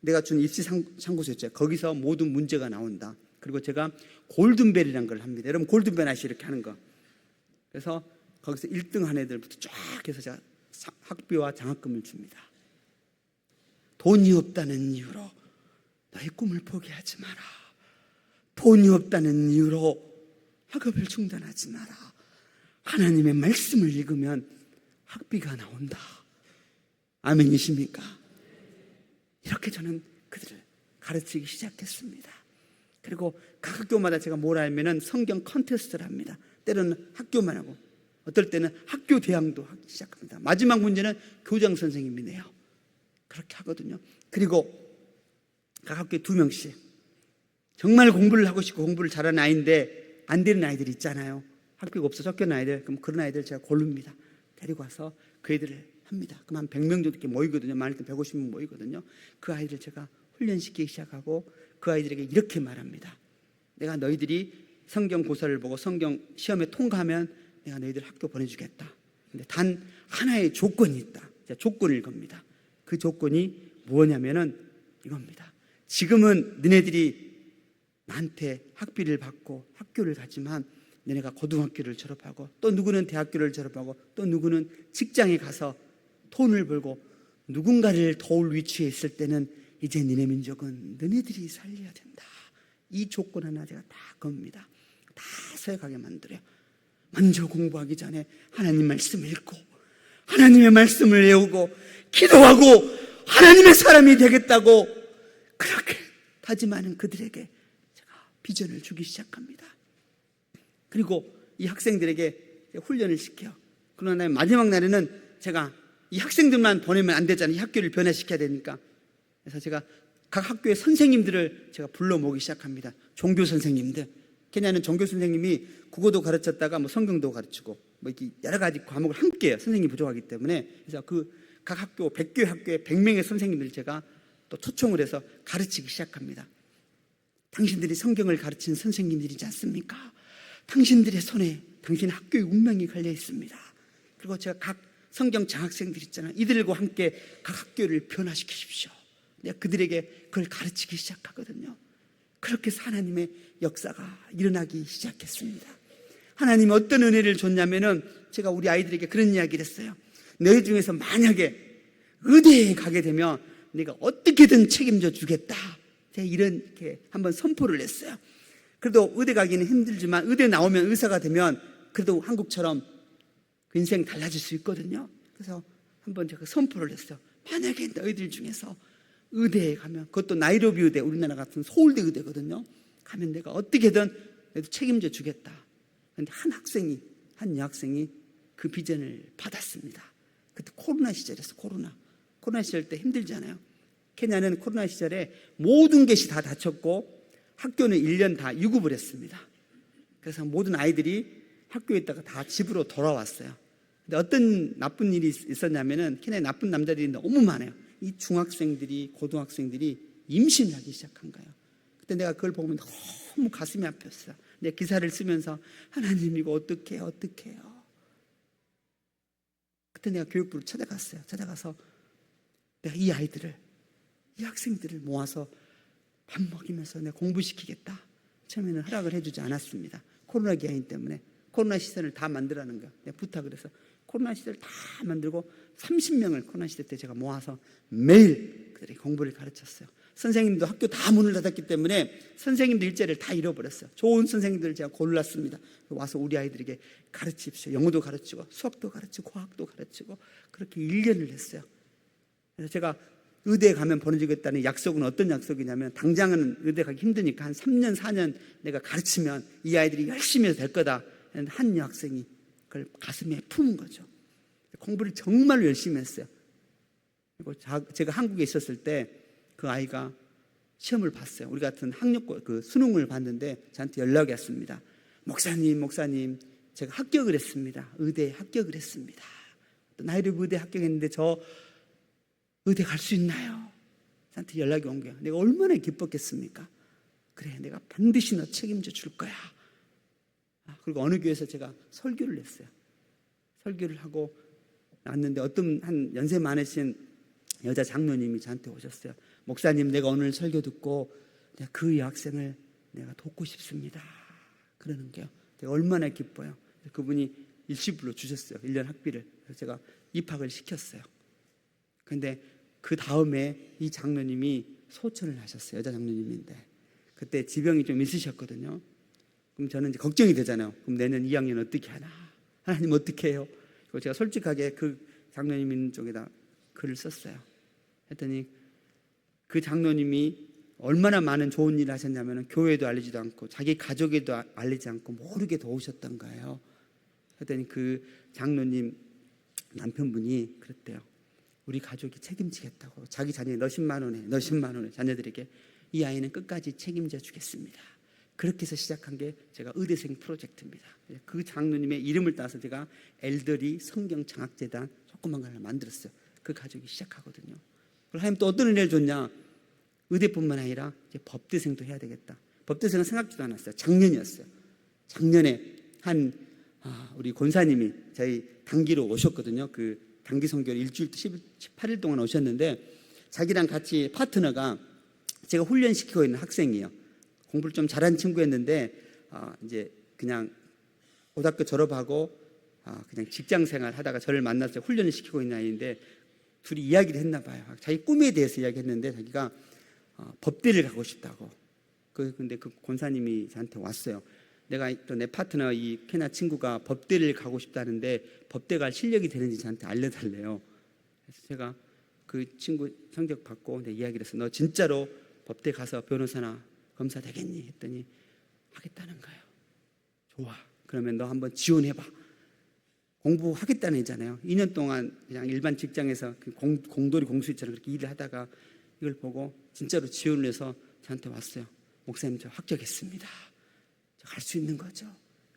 내가 준 입시 참고서였죠. 거기서 모든 문제가 나온다. 그리고 제가 골든벨이라는 걸 합니다. 여러분 골든벨 아시죠? 이렇게 하는 거. 그래서 거기서 1등 한 애들부터 쫙 해서 제가 학비와 장학금을 줍니다. 돈이 없다는 이유로 너의 꿈을 포기하지 마라. 돈이 없다는 이유로 학업을 중단하지 마라. 하나님의 말씀을 읽으면 학비가 나온다. 아멘이십니까? 이렇게 저는 그들을 가르치기 시작했습니다. 그리고 각 학교마다 제가 뭐라 하면은 성경 컨테스트를 합니다. 때로는 학교만 하고 어떨 때는 학교 대항도 하기 시작합니다. 마지막 문제는 교장 선생님이 내요. 그렇게 하거든요. 그리고 각 학교에 2명씩 정말 공부를 하고 싶고 공부를 잘하는 아이인데 안 되는 아이들이 있잖아요. 학교가 없어 쫓겨난 아이들. 그럼 그런 아이들 제가 고릅니다. 데리고 와서 그 애들을 합니다. 그럼 한 100명 정도 이렇게 모이거든요. 많을 때 150명 모이거든요. 그 아이들을 제가 훈련시키기 시작하고 그 아이들에게 이렇게 말합니다. 내가 너희들이 성경 고사를 보고 성경 시험에 통과하면 내가 너희들 학교 보내주겠다. 근데 단 하나의 조건이 있다. 제가 조건을 겁니다. 그 조건이 뭐냐면은 이겁니다. 지금은 너네들이 나한테 학비를 받고 학교를 가지만 너네가 고등학교를 졸업하고 또 누구는 대학교를 졸업하고 또 누구는 직장에 가서 돈을 벌고 누군가를 도울 위치에 있을 때는 이제 너네 민족은 너네들이 살려야 된다. 이 조건 하나 제가 다 겁니다. 다 서약하게 만들어요. 먼저 공부하기 전에 하나님 말씀을 읽고 하나님의 말씀을 외우고 기도하고 하나님의 사람이 되겠다고 그렇게 다짐하는 그들에게 제가 비전을 주기 시작합니다. 그리고 이 학생들에게 훈련을 시켜요. 그러나 마지막 날에는 제가 이 학생들만 보내면 안 되잖아요. 이 학교를 변화시켜야 되니까. 그래서 제가 각 학교의 선생님들을 제가 불러 모으기 시작합니다. 종교 선생님들. 케냐는 종교 선생님이 국어도 가르쳤다가 뭐 성경도 가르치고 뭐 이렇게 여러 가지 과목을 함께 해요. 선생님이 부족하기 때문에. 그래서 그 각 학교 100교회 학교에 100명의 선생님들을 제가 또 초청을 해서 가르치기 시작합니다. 당신들이 성경을 가르치는 선생님들이지 않습니까? 당신들의 손에 당신 학교의 운명이 걸려 있습니다. 그리고 제가 각 성경 장학생들 있잖아요. 이들과 함께 각 학교를 변화시키십시오. 내가 그들에게 그걸 가르치기 시작하거든요. 그렇게 해서 하나님의 역사가 일어나기 시작했습니다. 하나님이 어떤 은혜를 줬냐면은 제가 우리 아이들에게 그런 이야기를 했어요. 너희 중에서 만약에 의대에 가게 되면 내가 어떻게든 책임져 주겠다. 제가 이렇게 한번 선포를 했어요. 그래도 의대 가기는 힘들지만 의대 나오면 의사가 되면 그래도 한국처럼 그 인생 달라질 수 있거든요. 그래서 한번 제가 선포를 했어요. 만약에 너희들 중에서 의대에 가면, 그것도 나이로비 의대, 우리나라 같은 서울대 의대거든요. 가면 내가 어떻게든 내도 책임져 주겠다. 그런데 한 여학생이 그 비전을 받았습니다. 그때 코로나 시절이었어. 코로나 시절 때 힘들잖아요. 케냐는 코로나 시절에 모든 것이 다 닫혔고 학교는 1년 다 유급을 했습니다. 그래서 모든 아이들이 학교에 있다가 다 집으로 돌아왔어요. 근데 어떤 나쁜 일이 있었냐면은 케냐에 나쁜 남자들이 너무 많아요. 이 중학생들이, 고등학생들이 임신을 하기 시작한 거예요. 그때 내가 그걸 보면 너무 가슴이 아팠어요. 내 기사를 쓰면서 하나님 이거 어떡해요. 그때 내가 교육부를 찾아갔어요. 찾아가서 내가 이 학생들을 모아서 밥 먹이면서 내가 공부시키겠다. 처음에는 허락을 해주지 않았습니다. 코로나 기한 때문에. 코로나 시설을 다 만들라는 거야. 내가 부탁을 해서 코로나 시설을 다 만들고 30명을 코로나 시대 때 제가 모아서 매일 그들이 공부를 가르쳤어요. 선생님도 학교 다 문을 닫았기 때문에 선생님도 일자리를 다 잃어버렸어요. 좋은 선생님들을 제가 골랐습니다. 와서 우리 아이들에게 가르치십시오. 영어도 가르치고 수학도 가르치고 과학도 가르치고 그렇게 1년을 했어요. 그래서 제가 의대에 가면 보내주겠다는 약속은 어떤 약속이냐면, 당장은 의대 가기 힘드니까 한 3년 4년 내가 가르치면 이 아이들이 열심히 해서 될 거다. 한 여학생이 그걸 가슴에 품은 거죠. 공부를 정말 열심히 했어요. 그리고 제가 한국에 있었을 때 그 아이가 시험을 봤어요. 우리 같은 그 수능을 봤는데 저한테 연락이 왔습니다. 목사님, 제가 합격을 했습니다. 의대에 합격을 했습니다. 나이로비 의대 합격했는데 저 의대 갈 수 있나요? 저한테 연락이 온 거예요. 내가 얼마나 기뻤겠습니까? 그래, 내가 반드시 너 책임져 줄 거야. 그리고 어느 교회에서 제가 설교를 했어요. 설교를 하고 났는데 어떤 한 연세 많으신 여자 장로님이 저한테 오셨어요. 목사님, 내가 오늘 설교 듣고 그 여학생을 내가 돕고 싶습니다. 그러는 게요. 제가 얼마나 기뻐요. 그분이 일시불로 주셨어요. 1년 학비를. 그래서 제가 입학을 시켰어요. 그런데 그 다음에 이 장로님이 소천을 하셨어요. 여자 장로님인데 그때 지병이 좀 있으셨거든요. 그럼 저는 이제 걱정이 되잖아요. 그럼 내년 2학년 어떻게 하나? 하나님 어떻게 해요? 그리고 제가 솔직하게 그 장로님 있는 쪽에다 글을 썼어요. 했더니 그 장로님이 얼마나 많은 좋은 일을 하셨냐면 교회에도 알리지도 않고 자기 가족에도 알리지 않고 모르게 도우셨던 거예요. 했더니 그 장로님 남편분이 그랬대요. 우리 가족이 책임지겠다고. 자기 자녀 너 10만 원에 자녀들에게 이 아이는 끝까지 책임져 주겠습니다. 그렇게 해서 시작한 게 제가 의대생 프로젝트입니다. 그 장로님의 이름을 따서 제가 엘더리 성경 장학재단 조그만 걸 만들었어요. 그 가족이 시작하거든요. 그리고 하나님 또 어떤 은혜를 줬냐? 의대뿐만 아니라 이제 법대생도 해야 되겠다. 법대생은 생각지도 않았어요. 작년이었어요. 작년에 우리 권사님이 저희 단기로 오셨거든요. 그 단기 선교를 일주일 18일 동안 오셨는데 자기랑 같이 파트너가 제가 훈련시키고 있는 학생이에요. 공부를 좀 잘한 친구였는데 이제 그냥 고등학교 졸업하고 그냥 직장 생활 하다가 저를 만나서 훈련을 시키고 있는 아이인데 둘이 이야기를 했나 봐요. 자기 꿈에 대해서 이야기했는데 자기가 법대를 가고 싶다고. 근데 그 권사님이 저한테 왔어요. 내가 또 내 파트너 이 케냐 친구가 법대를 가고 싶다는데 법대 갈 실력이 되는지 저한테 알려달래요. 그래서 제가 그 친구 성적 받고 내 이야기를 했어요. 너 진짜로 법대 가서 변호사나 검사 되겠니? 했더니 하겠다는 거예요. 좋아. 그러면 너 한번 지원해봐. 공부하겠다는 얘기잖아요. 2년 동안 그냥 일반 직장에서 공돌이 공수처럼 그렇게 일을 하다가 이걸 보고 진짜로 지원을 해서 저한테 왔어요. 목사님, 저 합격했습니다. 저 갈 수 있는 거죠.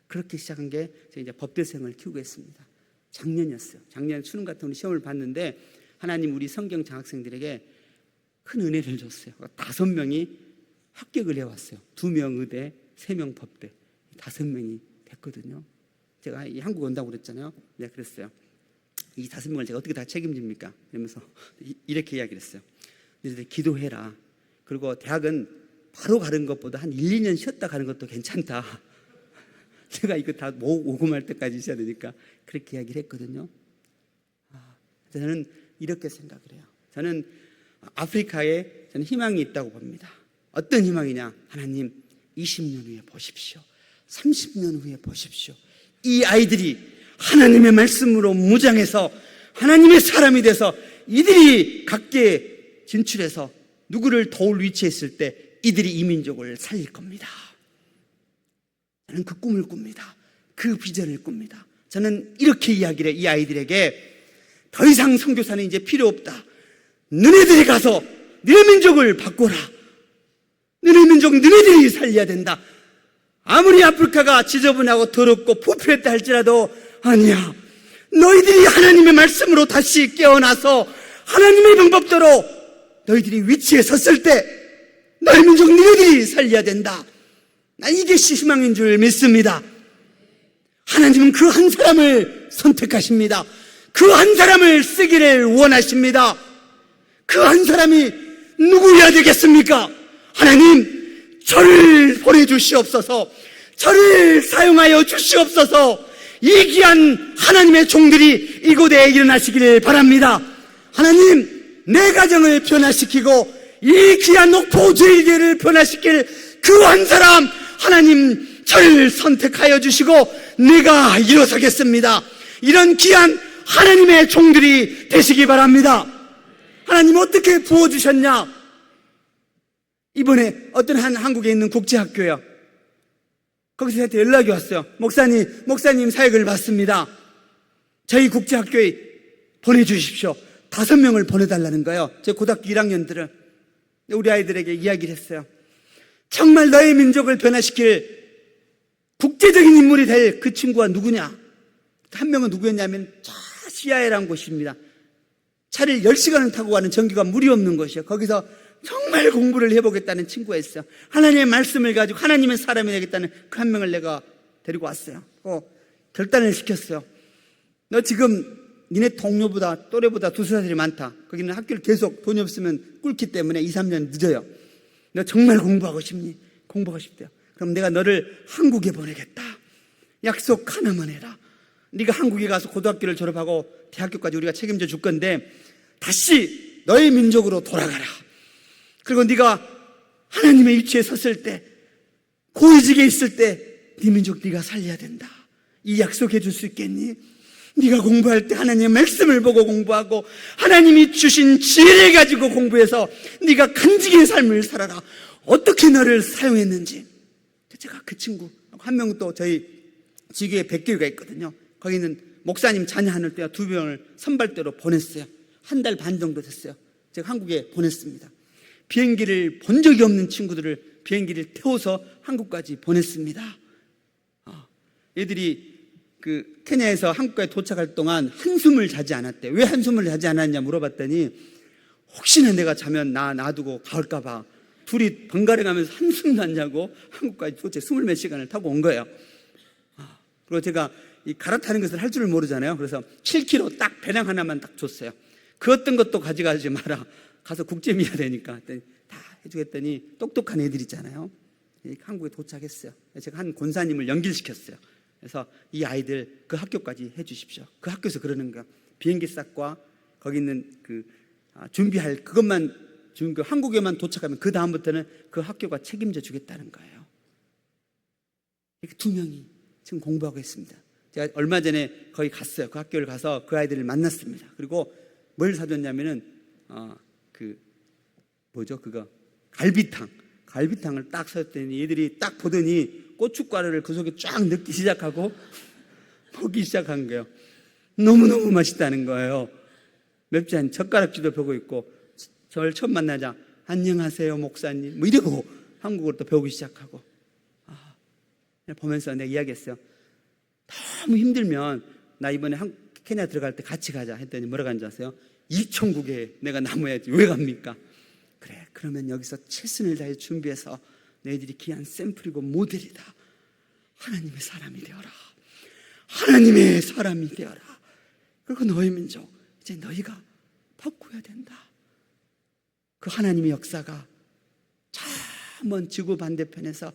그렇게 시작한 게 제가 이제 법대생을 키우고 있습니다. 작년이었어요. 작년 수능 같은 시험을 봤는데 하나님 우리 성경 장학생들에게 큰 은혜를 줬어요. 5명이 합격을 해왔어요. 2명 의대, 3명 법대, 5명이 됐거든요. 제가 이 한국 온다고 그랬잖아요. 내가 그랬어요. 이 5명을 제가 어떻게 다 책임집니까? 이러면서 이렇게 이야기를 했어요. 너희들 기도해라. 그리고 대학은 바로 가는 것보다 한 1, 2년 쉬었다 가는 것도 괜찮다. 제가 이거 다 오금할 때까지 있어야 되니까 그렇게 이야기를 했거든요. 저는 이렇게 생각을 해요. 저는 아프리카에 저는 희망이 있다고 봅니다. 어떤 희망이냐? 하나님 20년 후에 보십시오. 30년 후에 보십시오. 이 아이들이 하나님의 말씀으로 무장해서 하나님의 사람이 돼서 이들이 각계 진출해서 누구를 도울 위치에 있을 때 이들이 이 민족을 살릴 겁니다. 저는 그 꿈을 꿉니다. 그 비전을 꿉니다. 저는 이렇게 이야기를 해, 이 아이들에게 더 이상 선교사는 이제 필요 없다. 너네들이 가서 너네 민족을 바꿔라. 너네 민족 너네들이 살려야 된다. 아무리 아프리카가 지저분하고 더럽고 부패했다 할지라도 아니야. 너희들이 하나님의 말씀으로 다시 깨어나서 하나님의 방법대로 너희들이 위치에 섰을 때 너희 민족 너희들이 살려야 된다. 난 이것이 희망인 줄 믿습니다. 하나님은 그 한 사람을 선택하십니다. 그 한 사람을 쓰기를 원하십니다. 그 한 사람이 누구여야 되겠습니까? 하나님, 저를 보내주시옵소서. 저를 사용하여 주시옵소서. 이 귀한 하나님의 종들이 이곳에 일어나시기를 바랍니다. 하나님, 내 가정을 변화시키고 이 귀한 옥포제일교회를 변화시킬 그 한 사람, 하나님 저를 선택하여 주시고 내가 일어서겠습니다. 이런 귀한 하나님의 종들이 되시기 바랍니다. 하나님 어떻게 부어주셨냐? 이번에 어떤 한 한국에 있는 국제학교요, 거기서 저한테 연락이 왔어요. 목사님 사역을 받습니다. 저희 국제학교에 보내주십시오. 5명을 보내달라는 거예요. 제 고등학교 1학년들을. 우리 아이들에게 이야기를 했어요. 정말 너의 민족을 변화시킬 국제적인 인물이 될 그 친구가 누구냐? 한 명은 누구였냐면 저 시아에라는 곳입니다. 차를 10시간을 타고 가는 전기가 물이 없는 곳이에요. 거기서 정말 공부를 해보겠다는 친구가 있어요. 하나님의 말씀을 가지고 하나님의 사람이 되겠다는 그 한 명을 내가 데리고 왔어요. 결단을 시켰어요. 너 지금 니네 동료보다 또래보다 2-3살이 많다. 거기는 학교를 계속 돈이 없으면 꿇기 때문에 2-3년 늦어요. 너 정말 공부하고 싶니? 공부하고 싶대요. 그럼 내가 너를 한국에 보내겠다. 약속 하나만 해라. 네가 한국에 가서 고등학교를 졸업하고 대학교까지 우리가 책임져 줄 건데 다시 너의 민족으로 돌아가라. 그리고 네가 하나님의 위치에 섰을 때, 고위직에 있을 때 네 민족 네가 살려야 된다. 이 약속해 줄 수 있겠니? 네가 공부할 때 하나님의 말씀을 보고 공부하고 하나님이 주신 지혜를 가지고 공부해서 네가 간직의 삶을 살아라. 어떻게 너를 사용했는지. 제가 그 친구 한 명, 또 저희 지교에 100교회가 있거든요. 거기는 목사님 자녀 하늘 때와 2명을 선발대로 보냈어요. 1달 반 정도 됐어요. 제가 한국에 보냈습니다. 비행기를 본 적이 없는 친구들을 비행기를 태워서 한국까지 보냈습니다. 얘들이 그 케냐에서 한국까지 도착할 동안 한숨을 자지 않았대. 왜 한숨을 자지 않았냐 물어봤더니 혹시나 내가 자면 놔두고 갈까봐 둘이 번갈아 가면서 한숨도 안 자고 한국까지 도대체 20몇 시간을 타고 온 거예요. 그리고 제가 이 갈아타는 것을 할 줄을 모르잖아요. 그래서 7kg 딱 배낭 하나만 딱 줬어요. 그 어떤 것도 가져가지 마라. 가서 국제미야 되니까 다 해주겠더니 똑똑한 애들 있잖아요. 한국에 도착했어요. 제가 한 권사님을 연결시켰어요. 그래서 이 아이들 그 학교까지 해주십시오. 그 학교에서 그러는 거야. 비행기 싹과 거기 있는 그 준비할 그것만 준비, 한국에만 도착하면 그 다음부터는 그 학교가 책임져 주겠다는 거예요. 이렇게 2명이 지금 공부하고 있습니다. 제가 얼마 전에 거기 갔어요. 그 학교를 가서 그 아이들을 만났습니다. 그리고 뭘 사줬냐면은 그거 갈비탕을 딱 사줬더니 얘들이 딱 보더니 고춧가루를 그 속에 쫙 넣기 시작하고 먹기 시작한 거예요. 너무너무 맛있다는 거예요. 맵지 않은 젓가락질도 배우고 있고, 저를 처음 만나자 안녕하세요 목사님 뭐 이러고 한국어로 또 배우기 시작하고. 보면서 내가 이야기했어요. 너무 힘들면 나 이번에 케냐 들어갈 때 같이 가자 했더니 뭐라고 하는지 아세요? 이 천국에 내가 남아야지 왜 갑니까? 그래, 그러면 여기서 최선을 다해 준비해서 너희들이 귀한 샘플이고 모델이다. 하나님의 사람이 되어라. 하나님의 사람이 되어라. 그리고 너희 민족 이제 너희가 바꿔야 된다. 그 하나님의 역사가 저 먼 지구 반대편에서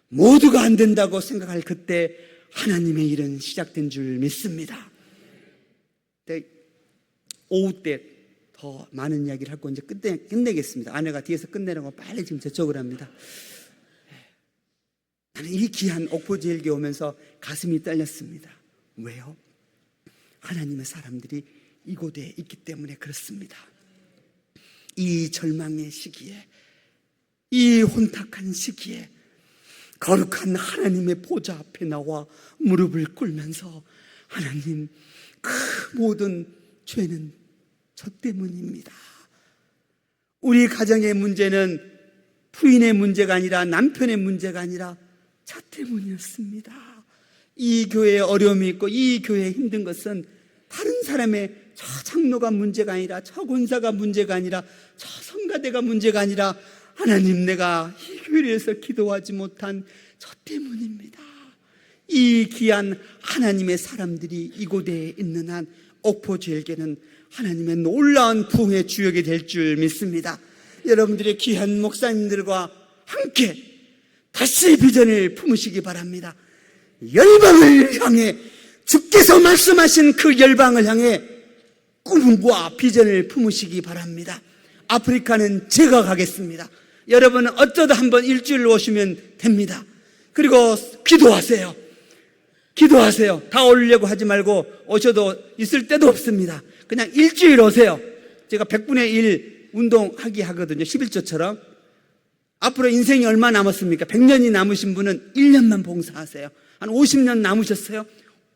모두가 안 된다고 생각할 그때 하나님의 일은 시작된 줄 믿습니다. 오후 때 더 많은 이야기를 하고 이제 끝내겠습니다. 아내가 뒤에서 끝내라고 빨리 지금 재촉을 합니다. 나는 이 귀한 옥포제일교회 오면서 가슴이 떨렸습니다. 왜요? 하나님의 사람들이 이곳에 있기 때문에 그렇습니다. 이 절망의 시기에, 이 혼탁한 시기에 거룩한 하나님의 보좌 앞에 나와 무릎을 꿇으면서 하나님, 그 모든 죄는 저 때문입니다. 우리 가정의 문제는 부인의 문제가 아니라 남편의 문제가 아니라 저 때문이었습니다. 이 교회에 어려움이 있고 이 교회에 힘든 것은 다른 사람의 저 장로가 문제가 아니라 저 권사가 문제가 아니라 저 성가대가 문제가 아니라 하나님, 내가 이 교회에서 기도하지 못한 저 때문입니다. 이 귀한 하나님의 사람들이 이곳에 있는 한 옥포제일교회는 하나님의 놀라운 부흥의 주역이 될 줄 믿습니다. 여러분들의 귀한 목사님들과 함께 다시 비전을 품으시기 바랍니다. 열방을 향해, 주께서 말씀하신 그 열방을 향해 꿈과 비전을 품으시기 바랍니다. 아프리카는 제가 가겠습니다. 여러분은 어쩌다 한번 일주일 오시면 됩니다. 그리고 기도하세요. 기도하세요. 다 오려고 하지 말고 오셔도 있을 때도 없습니다. 그냥 일주일 오세요. 제가 100분의 1 운동하기 하거든요. 11조처럼. 앞으로 인생이 얼마 남았습니까? 100년이 남으신 분은 1년만 봉사하세요. 한 50년 남으셨어요?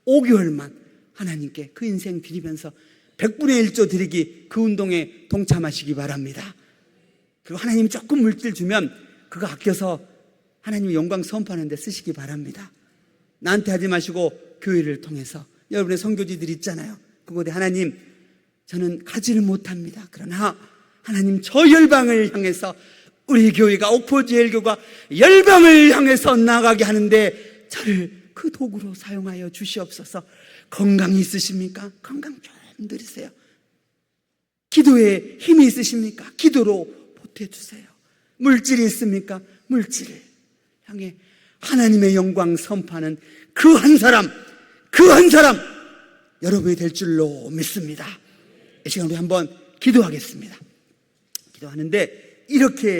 5개월만 하나님께 그 인생 드리면서 100분의 1조 드리기, 그 운동에 동참하시기 바랍니다. 그리고 하나님이 조금 물질 주면 그거 아껴서 하나님의 영광 선포하는 데 쓰시기 바랍니다. 나한테 하지 마시고 교회를 통해서, 여러분의 선교지들 있잖아요. 그곳에 하나님, 저는 가지를 못합니다. 그러나 하나님, 저 열방을 향해서 우리 교회가, 옥포제일교가 열방을 향해서 나가게 하는데 저를 그 도구로 사용하여 주시옵소서. 건강이 있으십니까? 건강 좀 드리세요. 기도에 힘이 있으십니까? 기도로 보태주세요. 물질이 있습니까? 물질을 향해 하나님의 영광 선포하는 그 한 사람, 그 한 사람 여러분이 될 줄로 믿습니다. 이 시간 우리 한번 기도하겠습니다. 기도하는데 이렇게